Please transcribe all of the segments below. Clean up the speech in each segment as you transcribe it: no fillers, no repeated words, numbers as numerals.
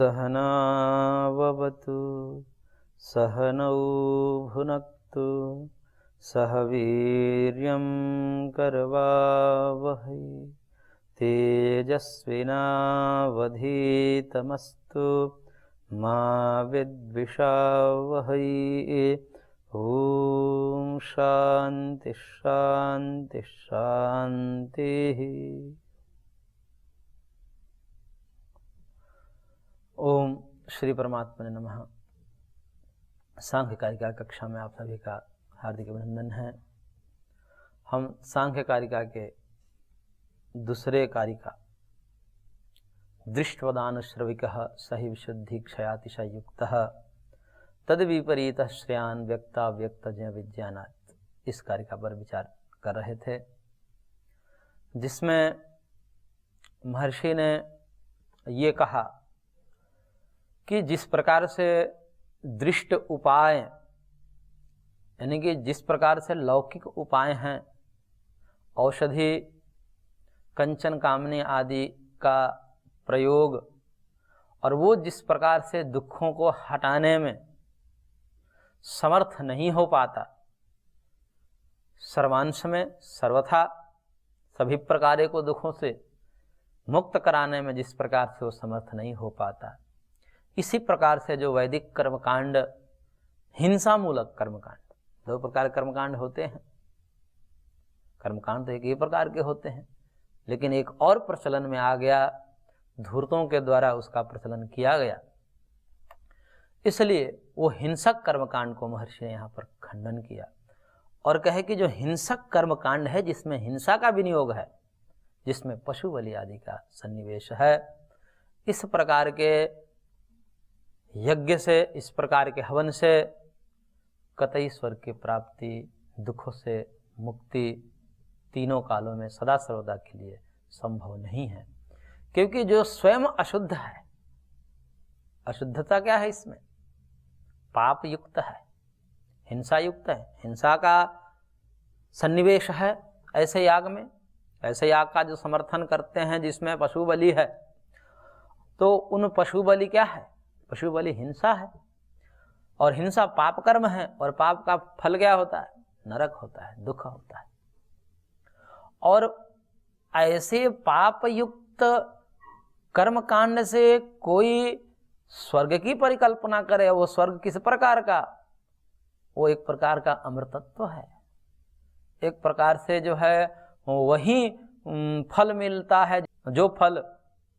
सहनाववतु सहनौ भुनक्तु सह वीर्यं करवावहै तेजस्विनावधीतमस्तु मा विद्विषावहै। ओम शांति शांति शांति। ओम श्री परमात्मा ने नमः। सांख्य कारिका कक्षा में आप सभी का हार्दिक अभिनंदन है। हम सांख्य कारिका के दूसरे कारिका दृष्टवदान श्रविकः सहि विशुद्धि क्षयातिशय युक्तः तद विपरीत श्रेयान व्यक्ता व्यक्त जय विज्ञानात्, इस कारिका पर विचार कर रहे थे, जिसमें महर्षि ने ये कहा कि जिस प्रकार से दृष्ट उपाय यानी कि जिस प्रकार से लौकिक उपाय हैं, औषधि कंचन कामनी आदि का प्रयोग, और वो जिस प्रकार से दुखों को हटाने में समर्थ नहीं हो पाता, सर्वांश में सर्वथा सभी प्रकार को दुखों से मुक्त कराने में जिस प्रकार से वो समर्थ नहीं हो पाता, इसी प्रकार से जो वैदिक कर्मकांड, हिंसा मूलक कर्मकांड, दो प्रकार कर्मकांड होते हैं। कर्मकांड तो एक ही प्रकार के होते हैं, लेकिन एक और प्रचलन में आ गया, धूर्तों के द्वारा उसका प्रचलन किया गया, इसलिए वो हिंसक कर्मकांड को महर्षि ने यहाँ पर खंडन किया और कहे कि जो हिंसक कर्मकांड है, जिसमें हिंसा का विनियोग है, जिसमें पशु बलि आदि का सन्निवेश है, इस प्रकार के यज्ञ से, इस प्रकार के हवन से कतई स्वर्ग की प्राप्ति, दुखों से मुक्ति तीनों कालों में सदा सर्वदा के लिए संभव नहीं है। क्योंकि जो स्वयं अशुद्ध है, अशुद्धता क्या है इसमें? पाप युक्त है, हिंसा युक्त है, हिंसा का सन्निवेश है ऐसे याग में। ऐसे याग का जो समर्थन करते हैं जिसमें पशु बलि है, तो उन पशु बलि क्या है? पशु बलि हिंसा है, और हिंसा पाप कर्म है, और पाप का फल क्या होता है? नरक होता है, दुख होता है। और ऐसे पाप युक्त कर्म कांड से कोई स्वर्ग की परिकल्पना करे, वो स्वर्ग किस प्रकार का? वो एक प्रकार का अमृतत्व है, एक प्रकार से जो है वही फल मिलता है जो फल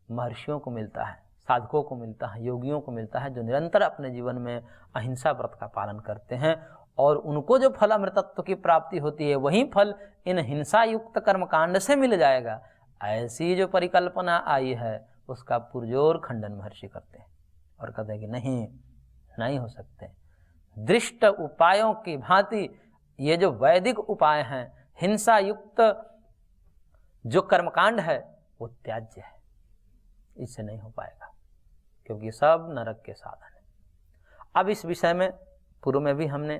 महर्षियों को मिलता है, साधकों को मिलता है, योगियों को मिलता है, जो निरंतर अपने जीवन में अहिंसा व्रत का पालन करते हैं, और उनको जो फल अमृतत्व की प्राप्ति होती है, वही फल इन हिंसा युक्त कर्मकांड से मिल जाएगा। ऐसी जो परिकल्पना आई है, उसका पुरजोर खंडन महर्षि करते हैं और कहते हैं कि नहीं हो सकते। दृष्ट उपायों की भांति ये जो वैदिक उपाय हैं, हिंसा युक्त जो कर्मकांड है, वो त्याज्य है, इससे नहीं हो पाएगा, क्योंकि सब नरक के साधन है। अब इस विषय में पूर्व में भी हमने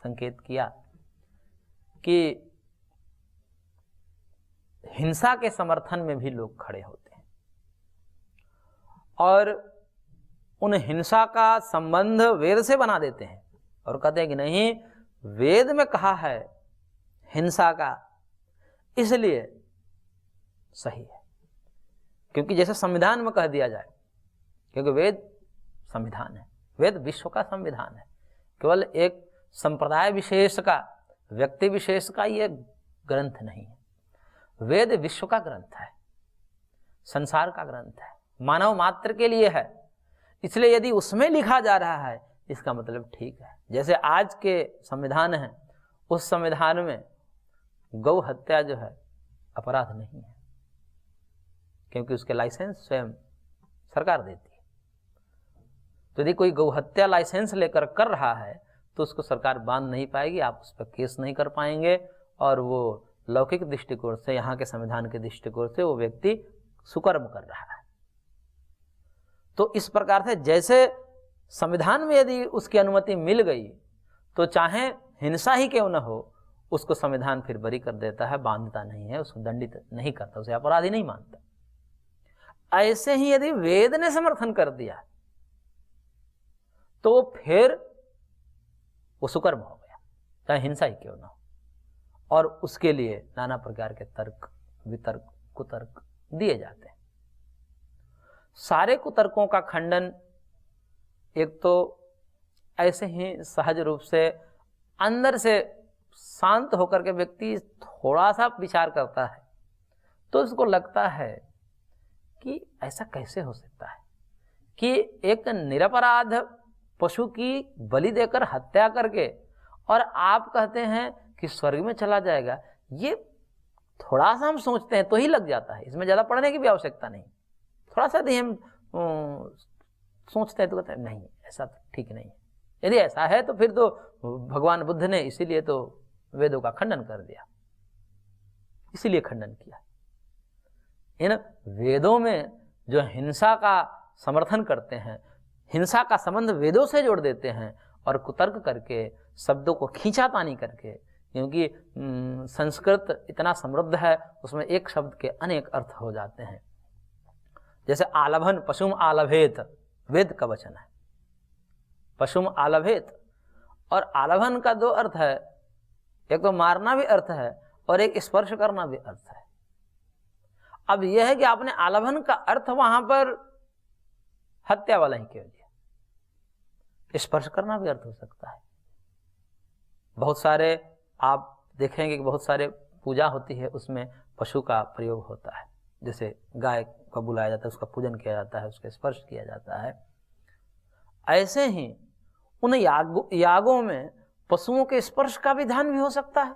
संकेत किया कि हिंसा के समर्थन में भी लोग खड़े होते हैं, और उन हिंसा का संबंध वेद से बना देते हैं और कहते हैं कि नहीं, वेद में कहा है हिंसा का, इसलिए सही है। क्योंकि जैसे संविधान में कह दिया जाए, क्योंकि वेद संविधान है, वेद विश्व का संविधान है, केवल एक संप्रदाय विशेष का, व्यक्ति विशेष का ये ग्रंथ नहीं है। वेद विश्व का ग्रंथ है, संसार का ग्रंथ है, मानव मात्र के लिए है। इसलिए यदि उसमें लिखा जा रहा है, इसका मतलब ठीक है। जैसे आज के संविधान है, उस संविधान में गौ हत्या जो है अपराध नहीं है, क्योंकि उसके लाइसेंस स्वयं सरकार देती है। तो यदि कोई गौ हत्या लाइसेंस लेकर कर रहा है, तो उसको सरकार बांध नहीं पाएगी, आप उस पर केस नहीं कर पाएंगे, और वो लौकिक दृष्टिकोण से, यहाँ के संविधान के दृष्टिकोण से वो व्यक्ति सुकर्म कर रहा है। तो इस प्रकार से जैसे संविधान में यदि उसकी अनुमति मिल गई, तो चाहे हिंसा ही क्यों न हो, उसको संविधान फिर बरी कर देता है, बांधता नहीं है, उसको दंडित नहीं करता, उसे अपराधी नहीं मानता। ऐसे ही यदि वेद ने समर्थन कर दिया तो फिर वो सुकर्म हो गया, चाहे हिंसा ही क्यों ना हो। और उसके लिए नाना प्रकार के तर्क, वितर्क, कुतर्क दिए जाते हैं। सारे कुतर्कों का खंडन एक तो ऐसे ही सहज रूप से अंदर से शांत होकर के व्यक्ति थोड़ा सा विचार करता है तो उसको लगता है कि ऐसा कैसे हो सकता है कि एक निरपराध पशु की बलि देकर हत्या करके और आप कहते हैं कि स्वर्ग में चला जाएगा। ये थोड़ा सा हम सोचते हैं तो ही लग जाता है, इसमें ज़्यादा पढ़ने की भी आवश्यकता नहीं। थोड़ा सा यदि हम सोचते हैं तो कहते हैं नहीं, ऐसा तो ठीक नहीं है। यदि ऐसा है तो फिर तो भगवान बुद्ध ने इसीलिए तो वेदों का खंडन कर दिया, इसीलिए खंडन किया। इन वेदों में जो हिंसा का समर्थन करते हैं, हिंसा का संबंध वेदों से जोड़ देते हैं और कुतर्क करके शब्दों को खींचातानी करके, क्योंकि संस्कृत इतना समृद्ध है, उसमें एक शब्द के अनेक अर्थ हो जाते हैं। जैसे आलभन, पशुम आलभेत, वेद का वचन है। पशुम आलभेत, और आलभन का दो अर्थ है, एक तो मारना भी अर्थ है और एक स्पर्श करना भी अर्थ है। अब यह है कि आपने आलभन का अर्थ वहां पर हत्या वाला ही क्यों दिया, स्पर्श करना भी अर्थ हो सकता है। बहुत सारे आप देखेंगे कि बहुत सारे पूजा होती है, उसमें पशु का प्रयोग होता है। जैसे गाय को बुलाया जाता है, उसका पूजन किया जाता है, उसका स्पर्श किया जाता है। ऐसे ही उन यागों में पशुओं के स्पर्श का विधान भी हो सकता है।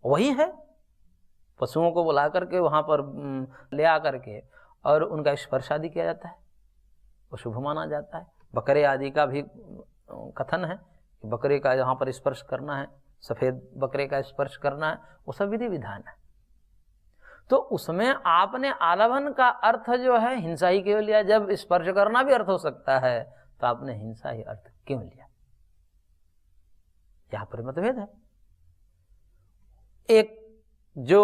वही है, पशुओं को बुला करके वहां पर ले आ करके और उनका स्पर्श आदि किया जाता है, वो शुभ माना जाता है। बकरे आदि का भी कथन है कि बकरे का यहाँ पर स्पर्श करना है, सफेद बकरे का स्पर्श करना है, वो सब विधि विधान है। तो उसमें आपने आलभन का अर्थ जो है हिंसा ही क्यों लिया? जब स्पर्श करना भी अर्थ हो सकता है तो आपने हिंसा ही अर्थ क्यों लिया? यहां पर मतभेद है। एक जो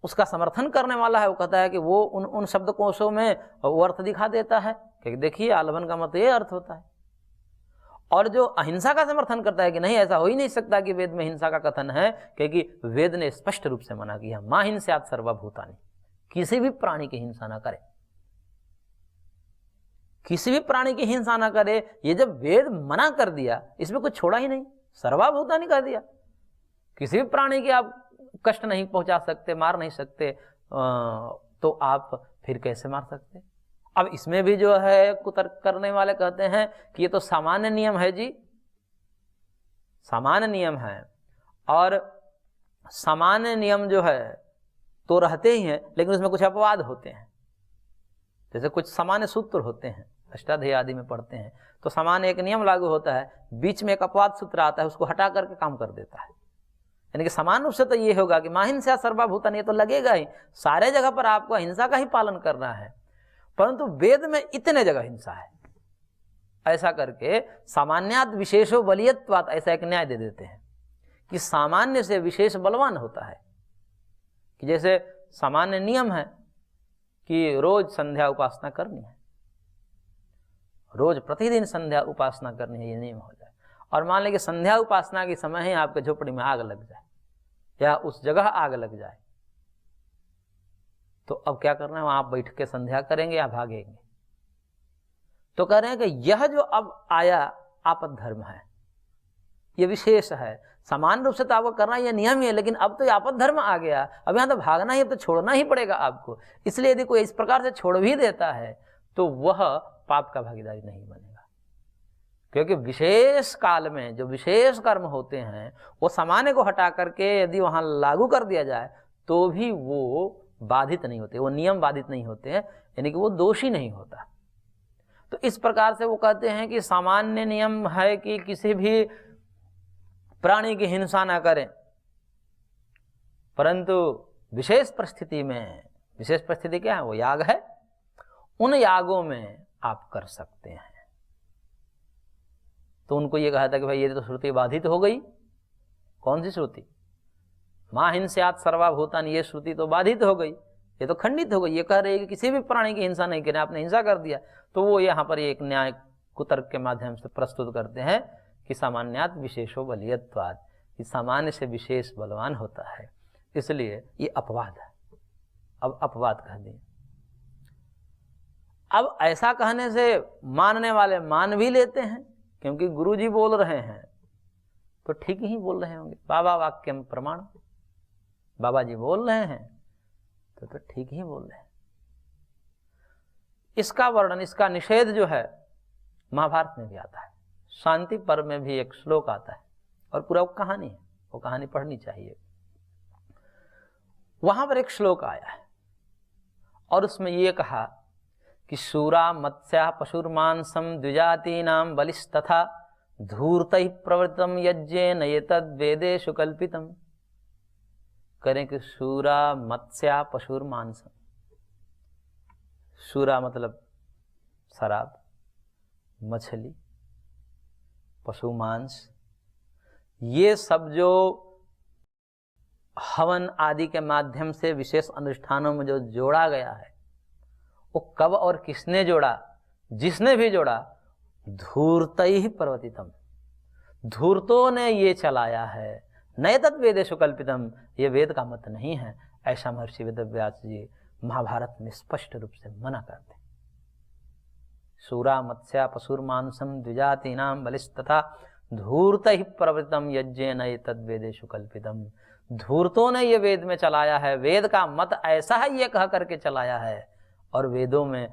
उसका समर्थन करने वाला है वो कहता है कि वो उन शब्दकोशों में वो अर्थ दिखा देता है कि देखिए आलभन का मत ये अर्थ होता है। और जो अहिंसा का समर्थन करता है कि नहीं, ऐसा हो ही नहीं सकता कि वेद में हिंसा का कथन है, क्योंकि वेद ने स्पष्ट रूप से मना किया, मां हिंस्यात् सर्वभूतानि, किसी भी प्राणी की हिंसा ना करे, किसी भी प्राणी की हिंसा ना करे। ये जब वेद मना कर दिया, इसमें कुछ छोड़ा ही नहीं, सर्वभूतानि कर दिया। किसी भी प्राणी की आप कष्ट नहीं पहुंचा सकते, मार नहीं सकते, तो आप फिर कैसे मार सकते? अब इसमें भी जो है कुतर्क करने वाले कहते हैं कि ये तो सामान्य नियम है जी, सामान्य नियम है, और सामान्य नियम जो है तो रहते ही हैं, लेकिन उसमें कुछ अपवाद होते हैं। जैसे कुछ सामान्य सूत्र होते हैं, अष्टाध्यायी आदि में पढ़ते हैं, तो सामान्य एक नियम लागू होता है, बीच में एक अपवाद सूत्र आता है, उसको हटा करके काम कर देता है। यानी कि समान रूप से तो ये होगा कि मां हिंस्यात् सर्वभूतानि, ये तो लगेगा ही, सारे जगह पर आपको हिंसा का ही पालन करना है, परंतु वेद में इतने जगह हिंसा है, ऐसा करके सामान्यात् विशेषो बलीयत्वात्, ऐसा एक न्याय दे देते हैं कि सामान्य से विशेष बलवान होता है। कि जैसे सामान्य नियम है कि रोज संध्या उपासना करनी है, रोज प्रतिदिन संध्या उपासना करनी है, ये नियम हो जाए। और मान लें कि संध्या उपासना के समय ही आपके झोपड़ी में आग लग जाए या उस जगह आग लग जाए, तो अब क्या करना है? वहां आप बैठ के संध्या करेंगे या भागेंगे? तो कह रहे हैं कि यह जो अब आया आपद धर्म है, ये विशेष है। समान रूप से तो आपको करना यह नियम ही है, लेकिन अब तो आपद धर्म आ गया, अब यहाँ तो भागना ही, अब तो छोड़ना ही पड़ेगा आपको। इसलिए यदि कोई इस प्रकार से छोड़ भी देता है तो वह पाप का भागीदारी नहीं बनेगा, क्योंकि विशेष काल में जो विशेष कर्म होते हैं वो सामान्य को हटा करके यदि वहां लागू कर दिया जाए तो भी वो बाधित नहीं होते, वो नियम बाधित नहीं होते हैं, यानी कि वो दोषी नहीं होता। तो इस प्रकार से वो कहते हैं कि सामान्य नियम है कि किसी भी प्राणी की हिंसा ना करें, परंतु विशेष परिस्थिति में, विशेष परिस्थिति क्या है? वो याग है, उन यागों में आप कर सकते हैं। तो उनको ये कहा था कि भाई ये तो श्रुति बाधित हो गई। कौन सी श्रुति? मां हिंस्यात् सर्वभूतानि, ये श्रुति तो बाधित हो गई, ये तो खंडित हो गई। ये कह रही है कि किसी भी प्राणी की हिंसा नहीं करें, आपने हिंसा कर दिया। तो वो यहाँ पर एक न्याय कुतर्क के माध्यम से प्रस्तुत करते हैं कि सामान्यात विशेषो बलीयत्वाद, कि सामान्य से विशेष बलवान होता है, इसलिए ये अपवाद है। अब अपवाद कह दिए। अब ऐसा कहने से मानने वाले मान भी लेते हैं, क्योंकि गुरु जी बोल रहे हैं तो ठीक ही बोल रहे होंगे। बाबा वाक्यम प्रमाण, बाबा जी बोल रहे हैं तो ठीक ही बोल रहे हैं। इसका वर्णन, इसका निषेध जो है महाभारत में भी आता है। शांति पर्व में भी एक श्लोक आता है और पूरा वो कहानी है, वो कहानी पढ़नी चाहिए। वहां पर एक श्लोक आया है और उसमें ये कहा कि शूरा मत्स्या पशुर्मांसम द्विजातीनां बलिस्तथा धूर्तैः प्रवृत्तम यज्ञेन एतद् वेदेषु कल्पितम्। करें कि शूरा मत्स्या पशुर्मांसम। शूरा मतलब शराब, मछली, पशु मांस, ये सब जो हवन आदि के माध्यम से विशेष अनुष्ठानों में जो जोड़ा गया है, वो कब और किसने जोड़ा? जिसने भी जोड़ा, धूर्तैः प्रवर्तितम, धूर्तों ने ये चलाया है। नैतद् वेदेषु कल्पितम, ये वेद का मत नहीं है। ऐसा महर्षि वेदव्यास जी महाभारत में स्पष्ट रूप से मना करते। शूरा मत्स्या पशुर्मांसम द्विजातीनां बलिस्तथा धूर्तैः प्रवृत्तम यज्ञेन एतद् वेदेषु कल्पितम। धूर्तों ने ये वेद में चलाया है, वेद का मत ऐसा है ये कह करके चलाया है और वेदों में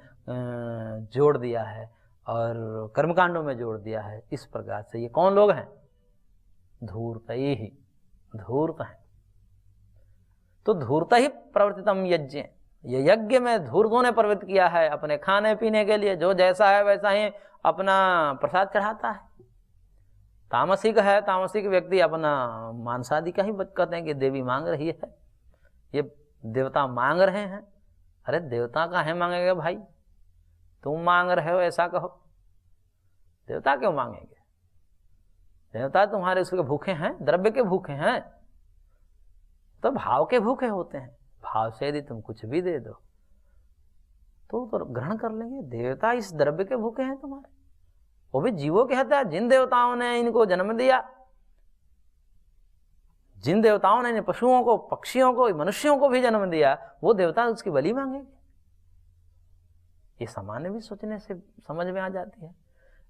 जोड़ दिया है और कर्मकांडों में जोड़ दिया है। इस प्रकार से ये कौन लोग हैं? धूर्तैः, धूर्त हैं। तो धूर्तैः प्रवर्तितम यज्ञ, ये यज्ञ में धूर्तों ने प्रवृत्त किया है अपने खाने पीने के लिए। जो जैसा है वैसा ही अपना प्रसाद चढ़ाता है। तामसिक है, तामसिक व्यक्ति अपना मांसादि का ही कहते हैं कि देवी मांग रही है, ये देवता मांग रहे हैं। अरे देवता काहे मांगेंगे भाई? तुम मांग रहे हो ऐसा कहो, देवता क्यों मांगेंगे? देवता तुम्हारे उसके भूखे हैं, द्रव्य के भूखे हैं, तो भाव के भूखे होते हैं। भाव से यदि तुम कुछ भी दे दो तो ग्रहण कर लेंगे। देवता इस द्रव्य के भूखे हैं तुम्हारे, वो भी जीवों के हत्या। जिन देवताओं ने इनको जन्म दिया, जिन देवताओं ने इन पशुओं को, पक्षियों को, मनुष्यों को भी जन्म दिया, वो देवता उसकी बलि मांगेंगे। ये सामान्य भी सोचने से समझ में आ जाती है।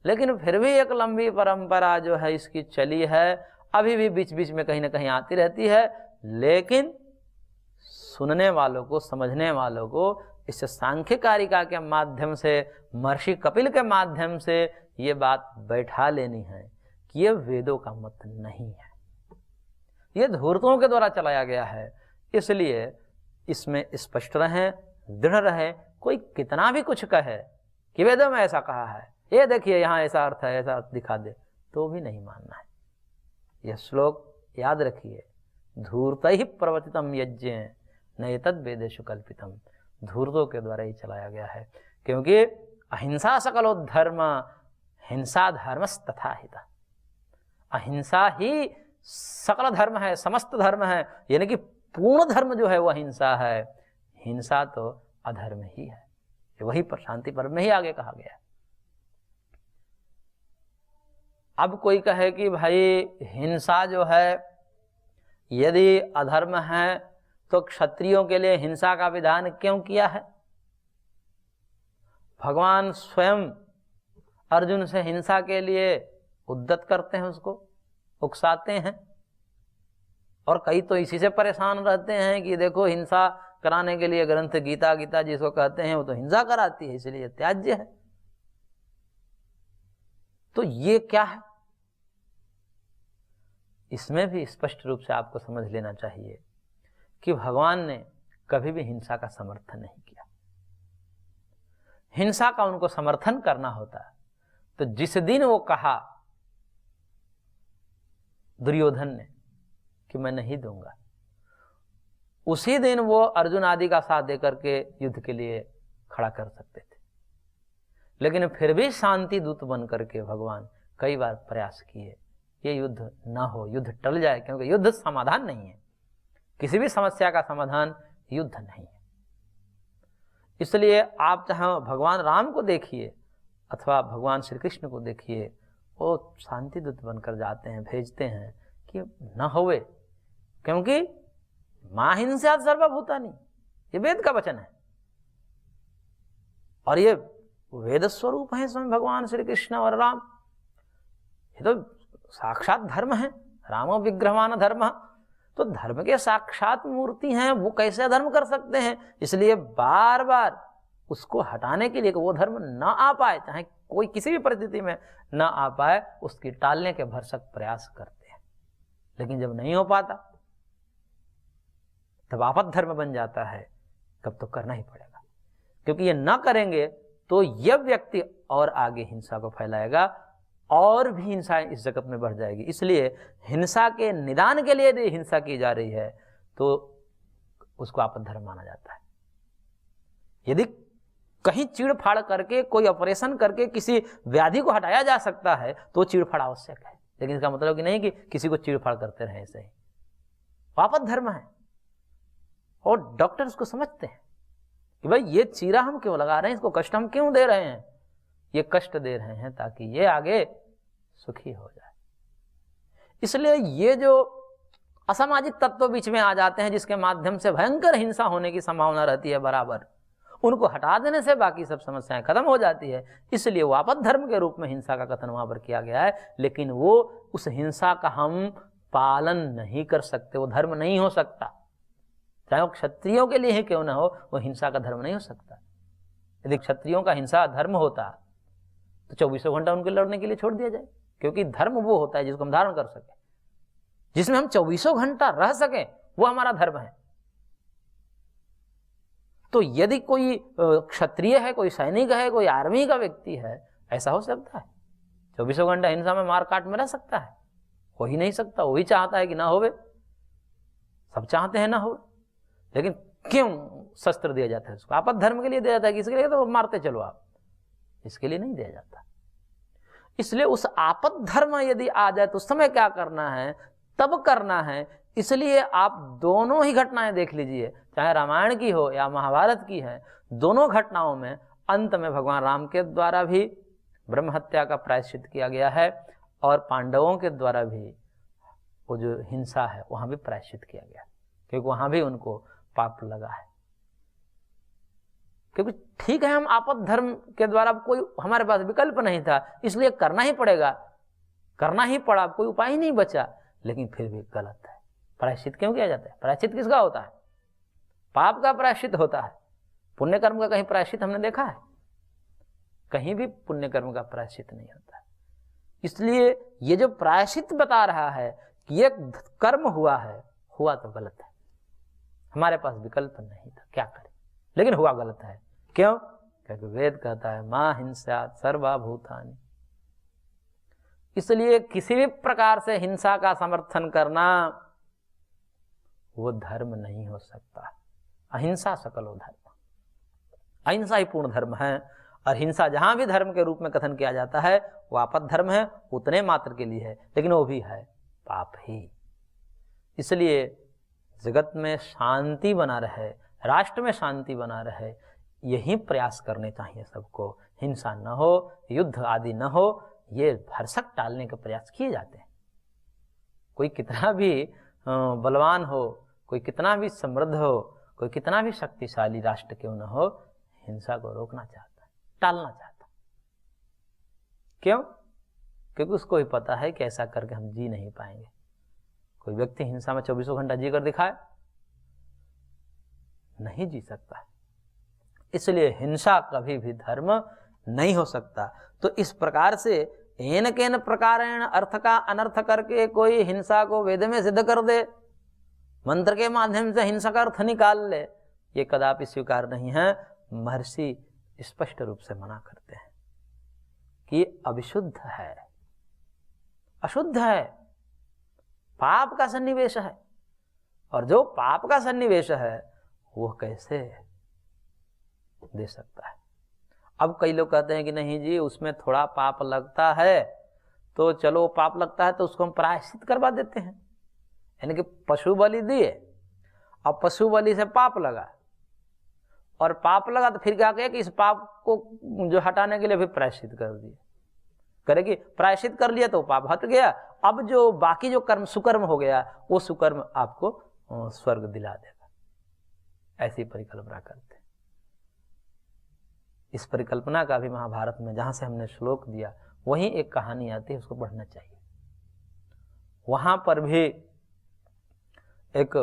लेकिन फिर भी एक लंबी परंपरा जो है इसकी चली है, अभी भी बीच बीच में कहीं ना कहीं आती रहती है। लेकिन सुनने वालों को, समझने वालों को इस सांख्य कारिका के माध्यम से, महर्षि कपिल के माध्यम से ये बात बैठा लेनी है कि ये वेदों का मत नहीं है, ये धूर्तों के द्वारा चलाया गया है। इसलिए इसमें स्पष्ट रहें, दृढ़ रहें। कोई कितना भी कुछ कहे कि वेदों में ऐसा कहा है, ये देखिए यहाँ ऐसा अर्थ है, ऐसा अर्थ दिखा दे, तो भी नहीं मानना है। यह श्लोक याद रखिए, धूर्तैः प्रवर्तितम यज्ञ न एतद् वेदेषु कल्पितम। धूर्तों के द्वारा ही चलाया गया है, क्योंकि अहिंसा सकलो धर्म, हिंसा धर्मस्तथा हिता। अहिंसा ही सकल धर्म है, समस्त धर्म है, यानी कि पूर्ण धर्म जो है वह हिंसा है। हिंसा तो अधर्म ही है। वही पर शांति पर्व में ही आगे कहा गया। अब कोई कहे कि भाई हिंसा जो है यदि अधर्म है तो क्षत्रियों के लिए हिंसा का विधान क्यों किया है? भगवान स्वयं अर्जुन से हिंसा के लिए उद्यत करते हैं, उसको उकसाते हैं, और कई तो इसी से परेशान रहते हैं कि देखो हिंसा कराने के लिए ग्रंथ गीता, गीता जिसको कहते हैं वो तो हिंसा कराती है, इसलिए त्याज्य है। तो ये क्या है? इसमें भी स्पष्ट रूप से आपको समझ लेना चाहिए कि भगवान ने कभी भी हिंसा का समर्थन नहीं किया। हिंसा का उनको समर्थन करना होता तो जिस दिन वो कहा दुर्योधन ने कि मैं नहीं दूंगा, उसी दिन वो अर्जुन आदि का साथ देकर के युद्ध के लिए खड़ा कर सकते थे। लेकिन फिर भी शांति दूत बन करके भगवान कई बार प्रयास किए, ये युद्ध ना हो, युद्ध टल जाए, क्योंकि युद्ध समाधान नहीं है। किसी भी समस्या का समाधान युद्ध नहीं है। इसलिए आप चाहे भगवान राम को देखिए अथवा भगवान श्री कृष्ण को देखिए, वो शांति दूत बनकर जाते हैं, भेजते हैं कि न होवे, क्योंकि मां हिंस्यात् सर्वभूतानि, ये वेद का वचन है और ये वेद स्वरूप है स्वयं भगवान श्री कृष्ण और राम। ये तो साक्षात धर्म है, रामो विग्रहवान धर्म। तो धर्म के साक्षात मूर्ति हैं, वो कैसे अधर्म कर सकते हैं? इसलिए बार बार उसको हटाने के लिए कि वो धर्म ना आ पाए, चाहे कोई किसी भी परिस्थिति में ना आ पाए, उसकी टालने के भरसक प्रयास करते हैं। लेकिन जब नहीं हो पाता तब आपद धर्म बन जाता है, कब तो करना ही पड़ेगा, क्योंकि ये ना करेंगे तो यह व्यक्ति और आगे हिंसा को फैलाएगा और भी हिंसा इस जगत में बढ़ जाएगी। इसलिए हिंसा के निदान के लिए यदि हिंसा की जा रही है तो उसको आपद धर्म माना जाता है। यदि कहीं चीड़-फाड़ करके, कोई ऑपरेशन करके किसी व्याधि को हटाया जा सकता है तो चीड़-फाड़ आवश्यक है, लेकिन इसका मतलब कि नहीं कि किसी को चीड़-फाड़ करते रहे ऐसे ही। आपद धर्म है और डॉक्टर उसको समझते हैं कि भाई ये चीरा हम क्यों लगा रहे हैं, इसको कष्ट हम क्यों दे रहे हैं? ये कष्ट दे रहे हैं ताकि ये आगे सुखी हो जाए। इसलिए ये जो असामाजिक तत्व बीच में आ जाते हैं, जिसके माध्यम से भयंकर हिंसा होने की संभावना रहती है बराबर, उनको हटा देने से बाकी सब समस्याएं खत्म हो जाती है। इसलिए वो आपद धर्म के रूप में हिंसा का कथन वहां पर किया गया है, लेकिन वो उस हिंसा का हम पालन नहीं कर सकते, वो धर्म नहीं हो सकता। चाहे वो क्षत्रियों के लिए ही क्यों ना हो, वो हिंसा का धर्म नहीं हो सकता। यदि क्षत्रियों का हिंसा धर्म होता तो 24 घंटा उनके लड़ने के लिए छोड़ दिया जाए, क्योंकि धर्म वो होता है जिसको हम धारण कर सके, जिसमें हम 24 घंटा रह सके, वो हमारा धर्म है। तो यदि कोई क्षत्रिय है, कोई सैनिक है, कोई आर्मी का व्यक्ति है, ऐसा हो सकता है 24 घंटा हिंसा में मार काट में रह सकता है? हो ही नहीं सकता। वही चाहता है कि ना होवे, सब चाहते हैं ना हो, लेकिन क्यों शस्त्र दिया जाता है उसको? आपद धर्म के लिए दिया जाता है, किसके लिए? तो मारते चलो आप, इसके लिए नहीं दिया जाता। इसलिए उस आपद धर्म यदि आ जाए तो उस समय क्या करना है, तब करना है। इसलिए आप दोनों ही घटनाएं देख लीजिए, चाहे रामायण की हो या महाभारत की है, दोनों घटनाओं में अंत में भगवान राम के द्वारा भी ब्रह्म हत्या का प्रायश्चित किया गया है और पांडवों के द्वारा भी वो जो हिंसा है वहां भी प्रायश्चित किया गया, क्योंकि वहां भी उनको पाप लगा है। क्योंकि ठीक है, हम आपद धर्म के द्वारा कोई हमारे पास विकल्प नहीं था, इसलिए करना ही पड़ेगा, करना ही पड़ा, कोई उपाय ही नहीं बचा, लेकिन फिर भी गलत है। प्रायश्चित क्यों किया जाता है? प्रायश्चित किसका होता है? पाप का प्रायश्चित होता है। पुण्य कर्म का कहीं प्रायश्चित हमने देखा है? कहीं भी पुण्य कर्म का प्रायश्चित नहीं होता है। इसलिए ये जो प्रायश्चित बता रहा है कि ये कर्म हुआ है, हुआ तो गलत है, हमारे पास विकल्प नहीं था, क्या करें, लेकिन हुआ गलत है। क्यों? क्योंकि वेद कहता है मां हिंस्यात् सर्वभूतानि। इसलिए किसी भी प्रकार से हिंसा का समर्थन करना वो धर्म नहीं हो सकता। अहिंसा सकलो धर्म, अहिंसा ही पूर्ण धर्म है। और हिंसा जहां भी धर्म के रूप में कथन किया जाता है वो आपद धर्म है, उतने मात्र के लिए है, लेकिन वो भी है पाप ही। इसलिए जगत में शांति बना रहे, राष्ट्र में शांति बना रहे, यही प्रयास करने चाहिए सबको। हिंसा न हो, युद्ध आदि न हो, ये भरसक टालने के प्रयास किए जाते हैं। कोई कितना भी बलवान हो, कोई कितना भी समृद्ध हो, कोई कितना भी शक्तिशाली राष्ट्र क्यों न हो, हिंसा को रोकना चाहता है, टालना चाहता है। क्यों? क्योंकि उसको ही पता है कि ऐसा करके हम जी नहीं पाएंगे। कोई व्यक्ति हिंसा में 24 घंटा जी कर दिखाए, नहीं जी सकता है। इसलिए हिंसा कभी भी धर्म नहीं हो सकता। तो इस प्रकार से एन केन प्रकारेण अर्थ का अनर्थ करके कोई हिंसा को वेद में सिद्ध कर दे, मंत्र के माध्यम से हिंसा का अर्थ निकाल ले, ये कदापि स्वीकार नहीं है। महर्षि स्पष्ट रूप से मना करते हैं कि अविशुद्ध है, अशुद्ध है, पाप का सन्निवेश है। और जो पाप का सन्निवेश है वो कैसे दे सकता है? अब कई लोग कहते हैं कि नहीं जी, उसमें थोड़ा पाप लगता है, तो चलो पाप लगता है तो उसको हम प्रायश्चित करवा देते हैं। यानी कि पशु बलि दिए, अब पशु बलि से पाप लगा, और पाप लगा तो फिर क्या किया कि इस पाप को जो हटाने के लिए फिर प्रायश्चित कर दिया, करेगी प्रायश्चित कर लिया तो पाप हट गया। अब जो बाकी जो कर्म सुकर्म हो गया वो सुकर्म आपको स्वर्ग दिला देगा। ऐसी परिकल्पना करते हैं। इस परिकल्पना का भी महाभारत में जहां से हमने श्लोक दिया वहीं एक कहानी आती है, उसको पढ़ना चाहिए। वहां पर भी एक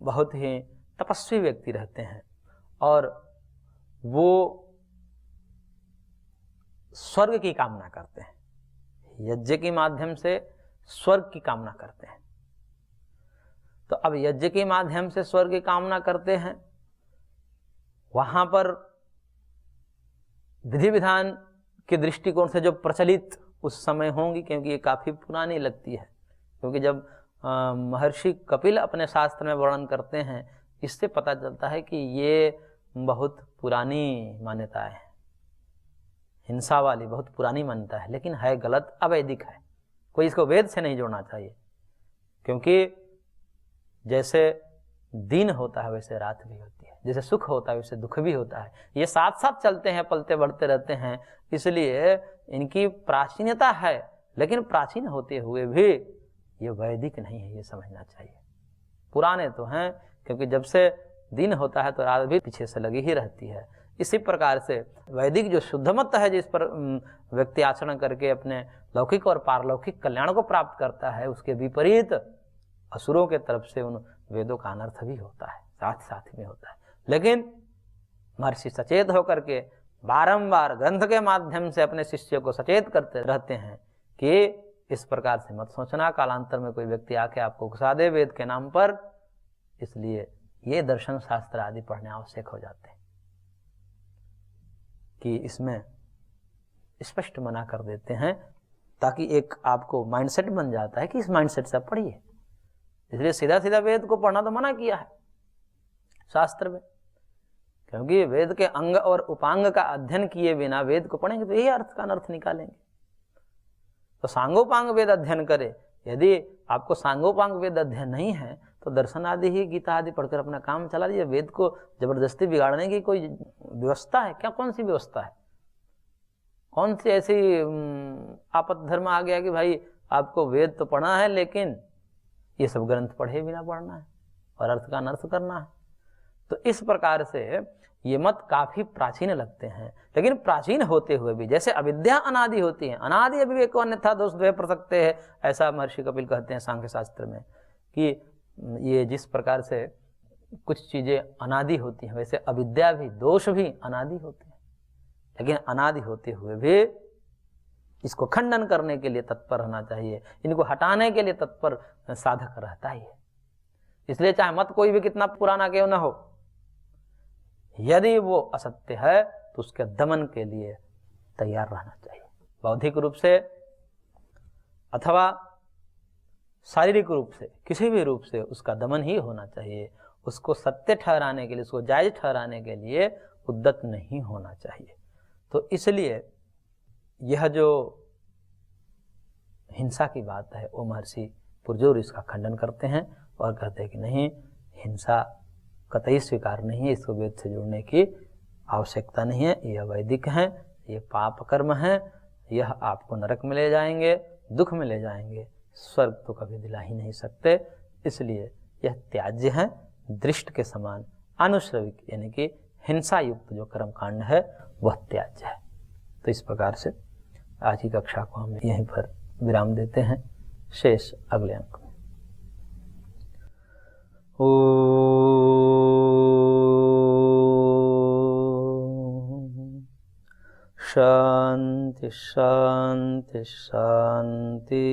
बहुत ही तपस्वी व्यक्ति रहते हैं और वो स्वर्ग की कामना करते हैं, यज्ञ के माध्यम से स्वर्ग की कामना करते हैं। तो अब यज्ञ के माध्यम से स्वर्ग की कामना करते हैं, वहां पर विधि विधान के दृष्टिकोण से जो प्रचलित उस समय होंगी, क्योंकि ये काफी पुरानी लगती है, क्योंकि जब महर्षि कपिल अपने शास्त्र में वर्णन करते हैं इससे पता चलता है कि ये बहुत पुरानी मान्यताएं हैं, हिंसा वाली बहुत पुरानी मान्यता है, लेकिन है गलत, अवैदिक है। कोई इसको वेद से नहीं जोड़ना चाहिए, क्योंकि जैसे दिन होता है वैसे रात भी होती है, जैसे सुख होता है वैसे दुख भी होता है, ये साथ साथ चलते हैं, पलते बढ़ते रहते हैं। इसलिए इनकी प्राचीनता है, लेकिन प्राचीन होते हुए भी ये वैदिक नहीं है, ये समझना चाहिए। पुराने तो हैं, क्योंकि जब से दिन होता है तो रात भी पीछे से लगी ही रहती है। इसी प्रकार से वैदिक जो शुद्ध मत है, जिस पर व्यक्ति आचरण करके अपने लौकिक और पारलौकिक कल्याण को प्राप्त करता है, उसके विपरीत असुरों के तरफ से उन वेदों का अनर्थ भी होता है, साथ साथ में होता है। लेकिन महर्षि सचेत होकर के बारंबार ग्रंथ के माध्यम से अपने शिष्य को सचेत करते रहते हैं कि इस प्रकार से मत सोचना, कालांतर में कोई व्यक्ति आके आपको घुसा दे वेद के नाम पर। इसलिए ये दर्शन शास्त्र आदि पढ़ने आवश्यक हो जाते हैं कि इसमें स्पष्ट मना कर देते हैं, ताकि एक आपको माइंडसेट बन जाता है कि इस माइंडसेट से पढ़िए। इसलिए सीधा सीधा वेद को पढ़ना तो मना किया है शास्त्र में, क्योंकि वेद के अंग और उपांग का अध्ययन किए बिना वेद को पढ़ेंगे तो यही अर्थ का अनर्थ निकालेंगे। तो सांगोपांग वेद अध्ययन करे। यदि आपको सांगोपांग वेद अध्ययन नहीं है तो दर्शन आदि ही, गीता आदि पढ़कर अपना काम चला लीजिए। वेद को जबरदस्ती बिगाड़ने की कोई व्यवस्था है क्या? कौन सी व्यवस्था है? कौन सी ऐसी आपत धर्म आ गया कि भाई आपको वेद तो पढ़ना है लेकिन ये सब ग्रंथ पढ़े बिना पढ़ना है और अर्थ का अनर्थ करना है? तो इस प्रकार से ये मत काफी प्राचीन लगते हैं, लेकिन प्राचीन होते हुए भी जैसे अविद्या अनादि होती है, अनादि अविवेको अन्यथा दोष द्वय प्रसक्ते है, ऐसा महर्षि कपिल कहते हैं सांख्य शास्त्र में कि ये जिस प्रकार से कुछ चीजें अनादि होती हैं, वैसे अविद्या भी, दोष भी अनादि होते हैं। लेकिन अनादि होते हुए भी इसको खंडन करने के लिए तत्पर रहना चाहिए, इनको हटाने के लिए तत्पर साधक रहता ही है। इसलिए चाहे मत कोई भी कितना पुराना क्यों ना हो, यदि वो असत्य है तो उसके दमन के लिए तैयार रहना चाहिए, बौद्धिक रूप से अथवा शारीरिक रूप से, किसी भी रूप से उसका दमन ही होना चाहिए। उसको सत्य ठहराने के लिए, उसको जायज ठहराने के लिए उद्यत नहीं होना चाहिए। तो इसलिए यह जो हिंसा की बात है वो महर्षि पुरजोर इसका खंडन करते हैं और कहते हैं कि नहीं, हिंसा कतई स्वीकार नहीं है, इसको वेद से जोड़ने की आवश्यकता नहीं है, यह वैदिक है, ये पाप कर्म है, यह आपको नरक में ले जाएंगे, दुख में ले जाएंगे, स्वर्ग तो कभी दिला ही नहीं सकते। इसलिए यह त्याज्य है, दृष्ट के समान अनुश्रविक यानी कि हिंसा युक्त जो कर्मकांड है वह त्याज्य है। तो इस प्रकार से आज की कक्षा को हम यहीं पर विराम देते हैं, शेष अगले अंक में। शांति शांति शांति।